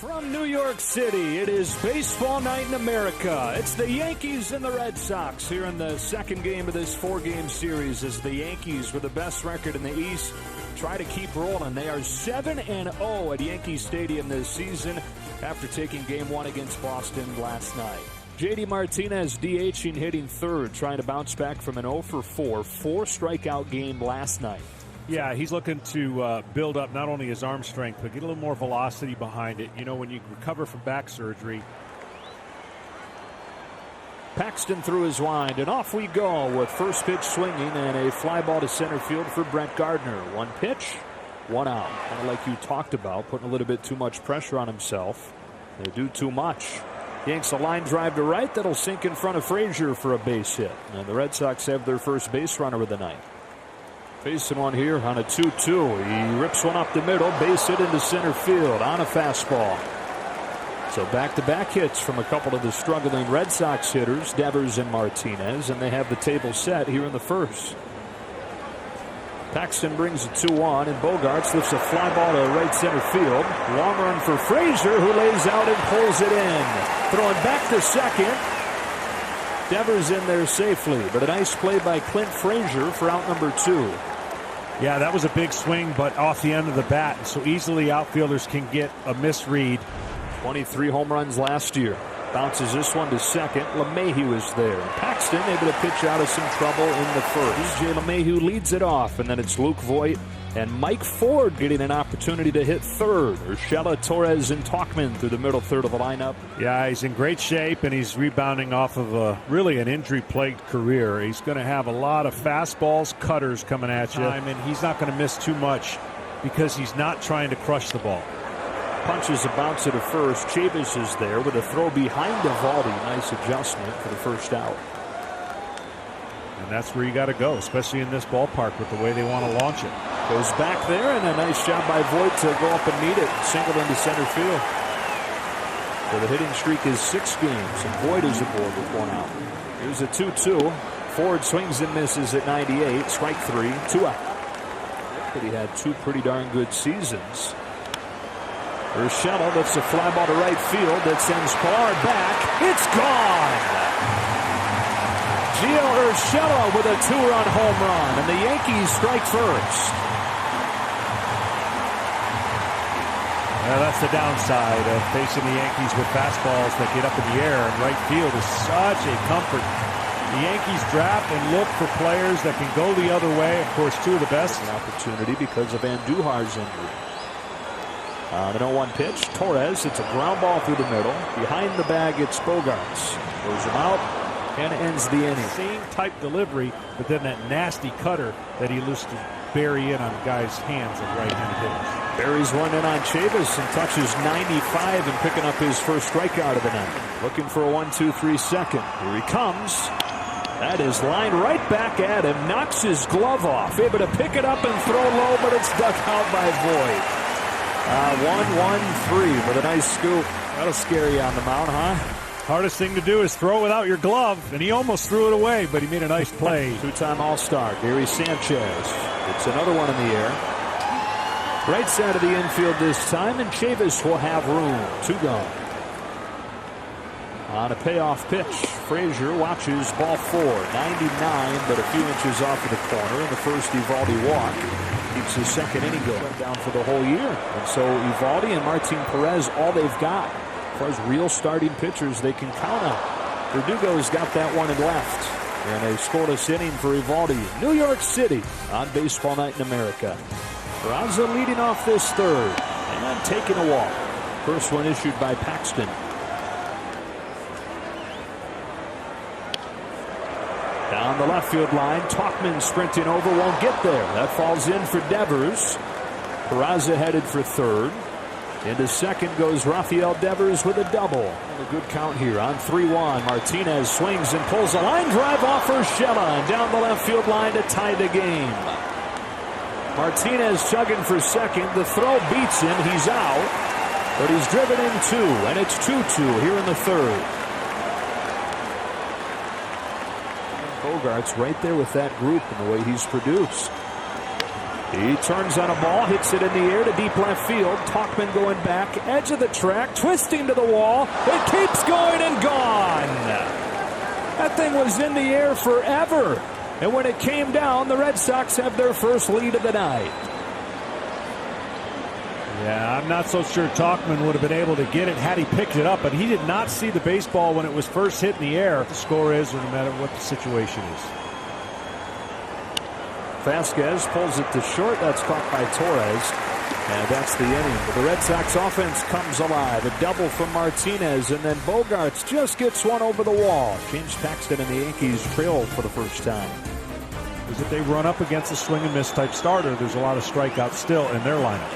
From New York City, it is baseball night in America. It's the Yankees and the Red Sox here in the second game of this four-game series as the Yankees, with the best record in the East, try to keep rolling. They are 7-0 at Yankee Stadium this season after taking Game 1 against Boston last night. J.D. Martinez DHing, hitting third, trying to bounce back from an 0-for-4 4-strikeout game last night. Yeah, he's looking to build up not only his arm strength, but get a little more velocity behind it. You know, when you recover from back surgery. Paxton threw his wind, and off we go with first pitch swinging and a fly ball to center field for Brett Gardner. One pitch, one out. Kind of like you talked about, putting a little bit too much pressure on himself. They do too much. Yanks a line drive to right that'll sink in front of Frazier for a base hit. And the Red Sox have their first base runner of the night. Facing one here on a 2-2. He rips one up the middle, base hit into center field on a fastball. So back-to-back hits from a couple of the struggling Red Sox hitters, Devers and Martinez, and they have the table set here in the first. Paxton brings a 2-1, and Bogaerts lifts a fly ball to right center field. Long run for Frazier, who lays out and pulls it in. Throwing back to second. Devers in there safely, but a nice play by Clint Frazier for out number 2. Yeah, that was a big swing, but off the end of the bat, so easily outfielders can get a misread. 23 home runs last year. Bounces this one to second. LeMahieu is there. Paxton able to pitch out of some trouble in the first. DJ LeMahieu leads it off, and then it's Luke Voit and Mike Ford getting an opportunity to hit third. Urshela, Torres, and Tauchman through the middle third of the lineup. Yeah, he's in great shape, and he's rebounding off of really an injury-plagued career. He's going to have a lot of fastballs, cutters coming at you, and he's not going to miss too much because he's not trying to crush the ball. Punches a bounce to first. Chavis is there with a throw behind Eovaldi. Nice adjustment for the first out. And that's where you got to go, especially in this ballpark with the way they want to launch it. Goes back there, and a nice job by Voit to go up and meet it. Singled into center field. So the hitting streak is 6 games, and Voit is aboard with 1 out. Here's a 2-2. Ford swings and misses at 98. Strike 3, 2 out. But he had 2 pretty darn good seasons. Urshela lifts a fly ball to right field that sends Pilar back. It's gone! Gio Urshela with a 2-run home run, and the Yankees strike first. Well, that's the downside of facing the Yankees with fastballs that get up in the air, and right field is such a comfort. The Yankees draft and look for players that can go the other way. Of course, 2 of the best. An opportunity because of Andujar's injury. The 0-1 pitch. Torres, it's a ground ball through the middle. Behind the bag, it's Bogaerts. Throws him out and ends the inning. Same type delivery, but then that nasty cutter that he used to bury in on guys' hands of right-handed hitters. Buries one in on Chavis and touches 95 and picking up his first strikeout of the night. Looking for a 1-2-3 second. Here he comes. That is lined right back at him. Knocks his glove off. Able to pick it up and throw low, but it's dug out by Voit. 1-1-3 with a nice scoop. That'll scare you on the mound, huh? Hardest thing to do is throw without your glove, and he almost threw it away, but he made a nice play. 2-time All-Star, Gary Sanchez. It's another one in the air. Right side of the infield this time, and Chavis will have room. 2 gone. On a payoff pitch, Frazier watches ball 4. 99, but a few inches off of the corner in the first Eovaldi walk. Keeps his second inning going. Went down for the whole year. And so Eovaldi and Martin Perez, all they've got as far as real starting pitchers they can count on. Verdugo's got that one in left. And a scoreless inning for Eovaldi. New York City on baseball night in America. Peraza leading off this third and taking a walk. First one issued by Paxton. Down the left field line, Tauchman sprinting over, won't get there. That falls in for Devers. Peraza headed for third. Into second goes Rafael Devers with a double. And a good count here on 3-1. Martinez swings and pulls a line drive off Urshela and down the left field line to tie the game. Martinez chugging for second. The throw beats him. He's out. But he's driven in 2, and it's 2-2 here in the third. Bogaerts right there with that group and the way he's produced. He turns on a ball, hits it in the air to deep left field. Tauchman going back, edge of the track, twisting to the wall. It keeps going and gone. That thing was in the air forever. And when it came down, the Red Sox have their first lead of the night. Yeah, I'm not so sure Tauchman would have been able to get it had he picked it up, but he did not see the baseball when it was first hit in the air. What the score is, or no matter what the situation is. Vasquez pulls it to short. That's caught by Torres. And that's the inning. But the Red Sox offense comes alive. A double from Martinez, and then Bogaerts just gets one over the wall. James Paxton and the Yankees trail for the first time. Because if they run up against a swing and miss type starter, there's a lot of strikeouts still in their lineup.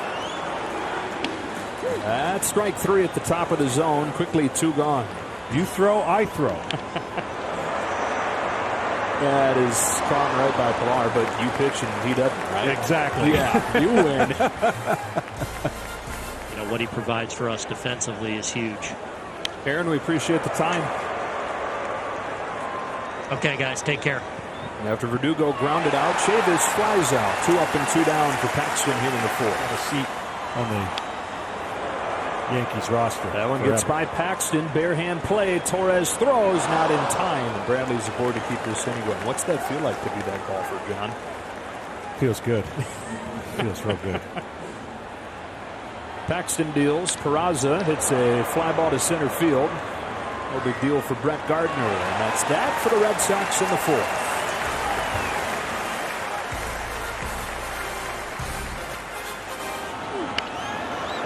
That's strike 3 at the top of the zone. Quickly 2 gone. You throw, I throw. That is caught right by Pilar, but you pitch and he doesn't, right? Exactly. Yeah, you win. What he provides for us defensively is huge. Aaron, we appreciate the time. Okay, guys, take care. And after Verdugo grounded out, Chavis flies out. 2 up and 2 down for Paxton here in the 4th. Have a seat on the Yankees roster. That one gets by Paxton. Bare hand play. Torres throws, not in time. And Bradley's aboard to keep this inning going. What's that feel like to be that golfer, John? Feels good. Feels real good. Paxton deals. Peraza hits a fly ball to center field. No big deal for Brett Gardner. And that's that for the Red Sox in the 4th.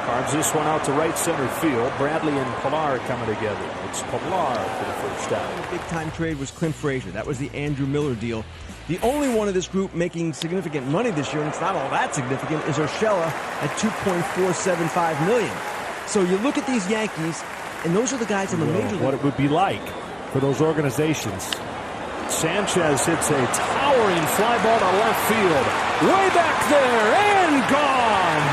Carves this one out to right center field. Bradley and Pilar coming together. It's Pilar for the first time. The big-time trade was Clint Frazier. That was the Andrew Miller deal. The only one of this group making significant money this year, and it's not all that significant, is Urshela at $2.475 million. So you look at these Yankees, and those are the guys in the major league. What it would be like for those organizations. Sanchez hits a towering fly ball to left field. Way back there and gone.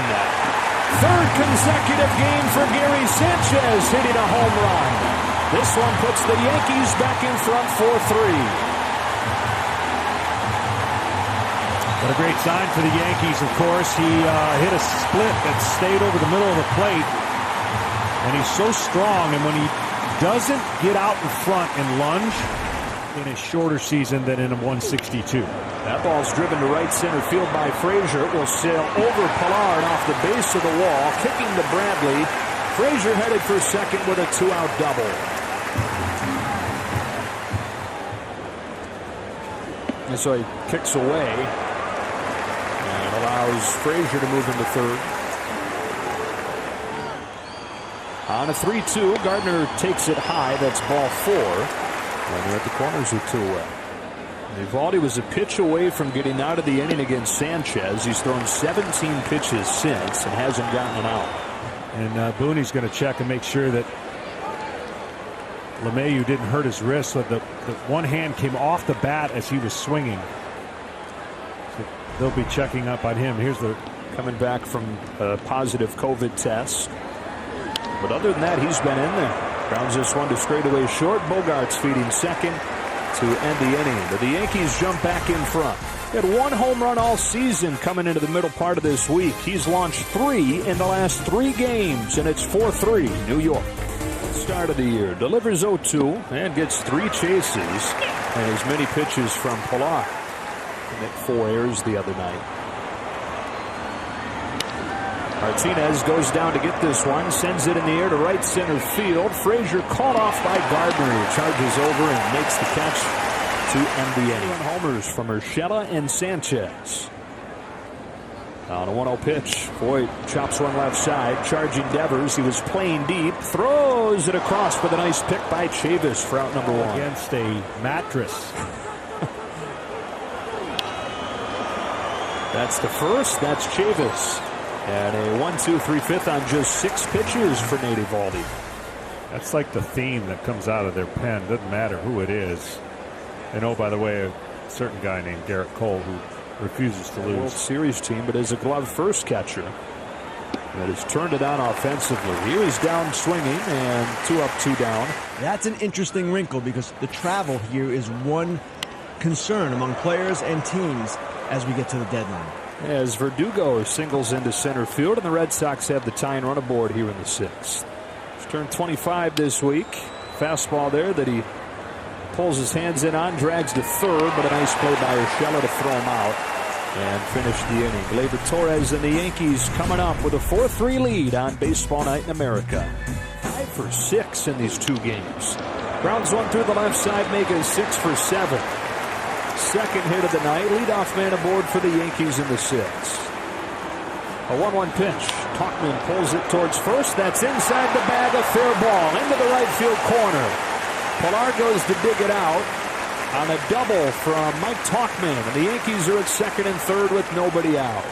Third consecutive game for Gary Sanchez hitting a home run. This one puts the Yankees back in front 4-3. What a great sign for the Yankees, of course. He hit a split that stayed over the middle of the plate. And he's so strong, and when he doesn't get out in front and lunge in a shorter season than in a 162. That ball's driven to right center field by Frazier. It will sail over Pilar and off the base of the wall, kicking to Bradley. Frazier headed for second with a 2-out double. And so he kicks away and allows Frazier to move into third. On a 3-2, Gardner takes it high. That's ball 4. And they're at the corners with 2 away. Eovaldi was a pitch away from getting out of the inning against Sanchez. He's thrown 17 pitches since and hasn't gotten an out. And Booney's going to check and make sure that LeMahieu didn't hurt his wrist. So the one hand came off the bat as he was swinging. So they'll be checking up on him. Here's the coming back from a positive COVID test. But other than that, he's been in there. Grounds this one to straightaway short. Bogaerts feeding second to end the inning. But the Yankees jump back in front. He had 1 home run all season coming into the middle part of this week. He's launched 3 in the last 3 games, and it's 4-3 New York. Start of the year. Delivers 0-2 and gets 3 chases and as many pitches from Pilar. And hit 4 errors the other night. Martinez goes down to get this one, sends it in the air to right center field. Frazier caught off by Gardner, who charges over and makes the catch to end the inning. Homers from Urshela and Sanchez. On a 1-0 pitch, Voit chops one left side, charging Devers. He was playing deep, throws it across with a nice pick by Chavis for out number 1. Against a mattress. That's the first. That's Chavis. And a 1-2-3-5 on just 6 pitches for Nate Eovaldi. That's like the theme that comes out of their pen. Doesn't matter who it is. And oh, by the way, a certain guy named Garrett Cole who refuses to lose. World Series team, but as a glove first catcher that has turned it on offensively. He was down swinging and 2 up, 2 down. That's an interesting wrinkle because the travel here is one concern among players and teams as we get to the deadline. as Verdugo singles into center field, and the Red Sox have the tying run aboard here in the 6th. He's turned 25 this week. Fastball there that he pulls his hands in on, drags to third, but a nice play by Urshela to throw him out and finish the inning. Gleyber Torres and the Yankees coming up with a 4-3 lead on Baseball Night in America. 5 for 6 in these 2 games. Grounds one through the left side, make it 6 for 7. Second hit of the night. Leadoff man aboard for the Yankees in the 6th. A 1-1 pitch. Tauchman pulls it towards first. That's inside the bag. A fair ball into the right field corner. Pilar goes to dig it out on a double from Mike Tauchman. And the Yankees are at second and third with nobody out.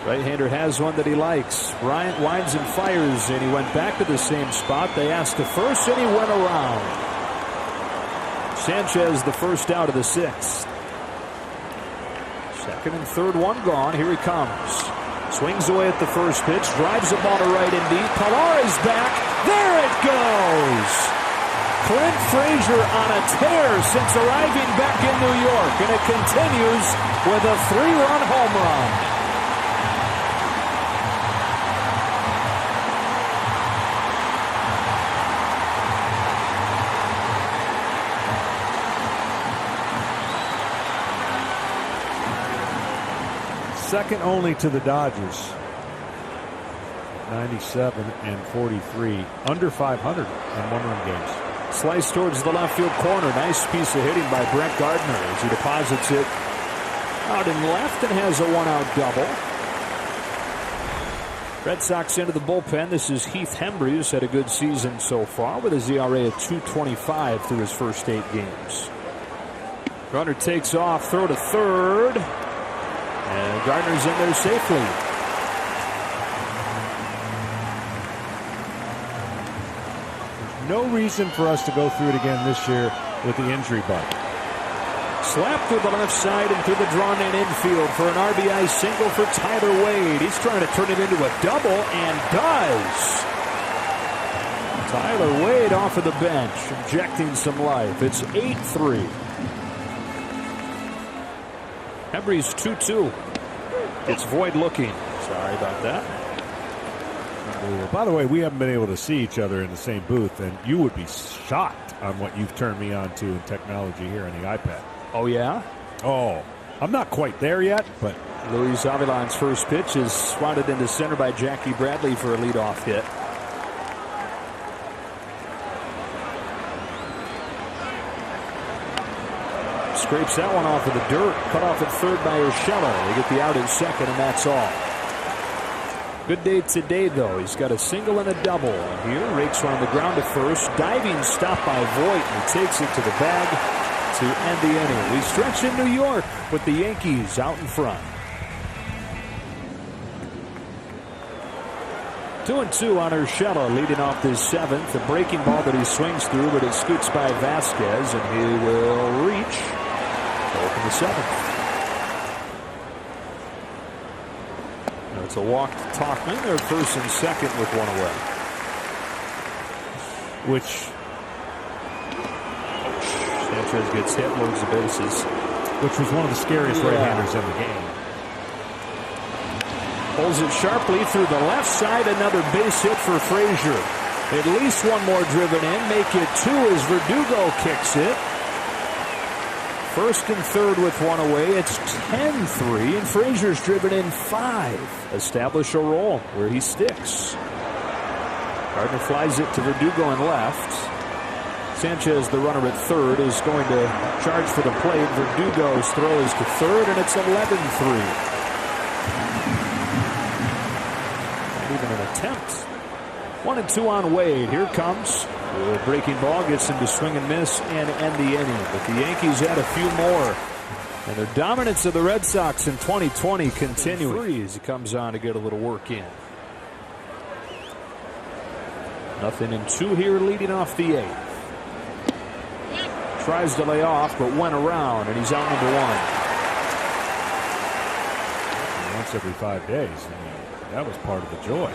Right-hander has one that he likes. Bryant winds and fires, and he went back to the same spot. They asked to first, and he went around. Sanchez the first out of the 6th. Second and third, one gone. Here he comes. Swings away at the first pitch. Drives the ball to right and deep. Pilar is back. There it goes. Clint Frazier on a tear since arriving back in New York. And it continues with a 3-run home run. Second only to the Dodgers. 97 and 43. Under 500 in one-run games. Slice towards the left field corner. Nice piece of hitting by Brett Gardner as he deposits it out in left and has a 1-out double. Red Sox into the bullpen. This is Heath Hembree, who's had a good season so far with his ERA at 2.25 through his first 8 games. Runner takes off, throw to third. And Gardner's in there safely. There's no reason for us to go through it again this year with the injury bug. Slapped through the left side and through the drawn-in infield for an RBI single for Tyler Wade. He's trying to turn it into a double and does. Tyler Wade off of the bench, injecting some life. It's 8-3. Hembree's 2-2. It's Void looking. Sorry about that. By the way, we haven't been able to see each other in the same booth, and you would be shocked on what you've turned me on to in technology here on the iPad. Oh, yeah? Oh, I'm not quite there yet, but... Luis Avilan's first pitch is swatted into center by Jackie Bradley for a leadoff hit. Scrapes that one off of the dirt. Cut off at third by Urshela. They get the out at second, and that's all. Good day today, though. He's got a single and a double. And here, rakes one on the ground to first. Diving stop by Voit, and he takes it to the bag to end the inning. We stretch in New York with the Yankees out in front. 2-2 on Urshela, leading off this 7th. A breaking ball that he swings through, but it scoots by Vasquez, and he will reach. Open the 7th. Now it's a walk to Tauchman. They're first and second with one away. Sanchez gets hit, loads the bases. Which was one of the scariest right-handers in the game. Pulls it sharply through the left side. Another base hit for Frazier. At least one more driven in. Make it 2 as Verdugo kicks it. First and third with one away. It's 10-3, and Frazier's driven in 5. Establish a roll where he sticks. Gardner flies it to Verdugo in left. Sanchez, the runner at third, is going to charge for the plate. Verdugo's throw is to third, and it's 11-3. Not even an attempt. 1-2 on Wade. Here comes. The breaking ball gets him to swing and miss and end the inning. But the Yankees had a few more. And their dominance of the Red Sox in 2020 continuing. As he comes on to get a little work in. 0-2 here leading off the 8th. Tries to lay off but went around, and he's out number 1. Once every 5 days. I mean, that was part of the joy.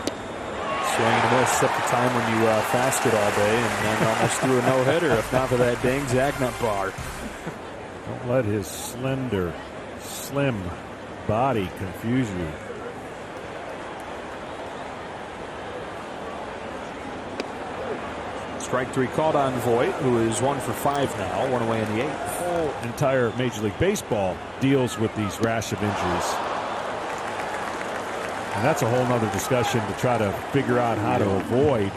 Swing and a miss at the time when you fasted all day and then almost threw a no-hitter if not for that dang Zagnut bar. Don't let his slender, slim body confuse you. Strike 3 called on Voit, who is 1 for 5 now, 1 away in the 8th. The whole entire Major League Baseball deals with these rash of injuries. And that's a whole nother discussion to try to figure out how to avoid.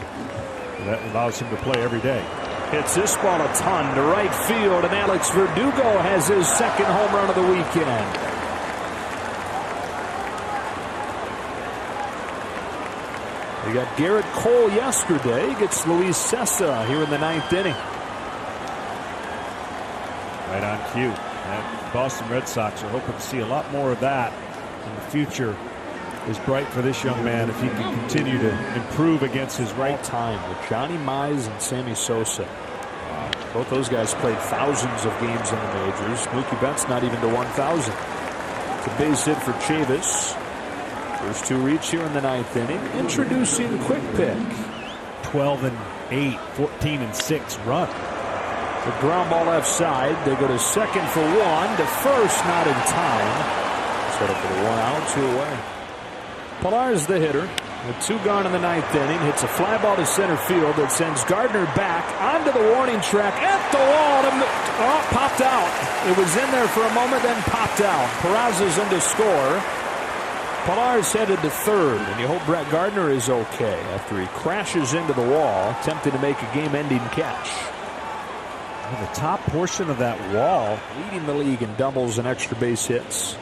That allows him to play every day. Hits this ball a ton to right field, and Alex Verdugo has his second home run of the weekend. We got Garrett Cole yesterday. Gets Luis Sessa here in the 9th inning. Right on cue. And Boston Red Sox are hoping to see a lot more of that in the future. Is bright for this young man if he can continue to improve against his right time with Johnny Mize and Sammy Sosa. Both those guys played thousands of games in the majors. Mookie Betts not even to 1,000. It's a base hit for Chavis. First 2 reach here in the 9th inning. Introducing Quick Pick. 12-8, 14-6 run. The ground ball left side. They go to second for 1. To first, not in time. Set up for the 1 out, 2 away. Pillar's the hitter. With 2 gone in the 9th inning, hits a fly ball to center field that sends Gardner back onto the warning track at the wall. Popped out. It was in there for a moment, then popped out. Peraza's in to score. Pillar's headed to third, and you hope Brett Gardner is okay after he crashes into the wall, attempting to make a game-ending catch. And the top portion of that wall, leading the league in doubles and extra base hits.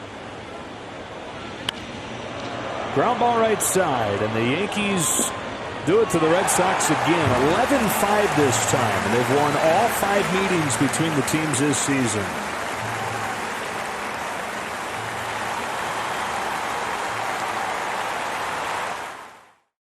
Ground ball right side, and the Yankees do it to the Red Sox again. 11-5 this time, and they've won all 5 meetings between the teams this season.